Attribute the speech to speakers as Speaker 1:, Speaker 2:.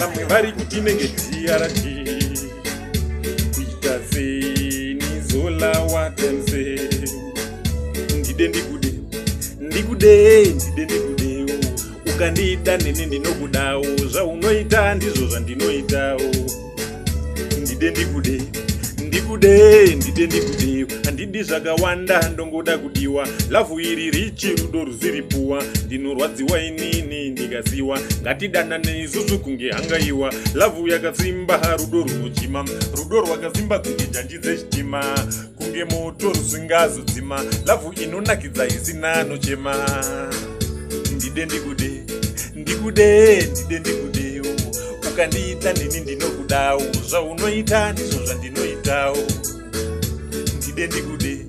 Speaker 1: vamwe vari kutinenge tiarati kuita senizola watemse ndide ndikude ukandida nene ndinokudawo zvaunoita ndizvo zvandinoitawo ndide ndikude handidi zvakawanda ndongoda kudiwa lavhu iri richi rudo ruziripuwa ndinorwadziwa inini ndikasiwa ngatidanane isusu kunge hangaiwa lavhu yakatsimba rudo runochima rudo rwakazimba kunge njanji dzechitima kunge moto rusingazodzima lavhu inonakidza isina nochema ndide ndikude ukandiita nini ndinokudawo zvaunoita ndizvo zvandinoitawo ndide ndikude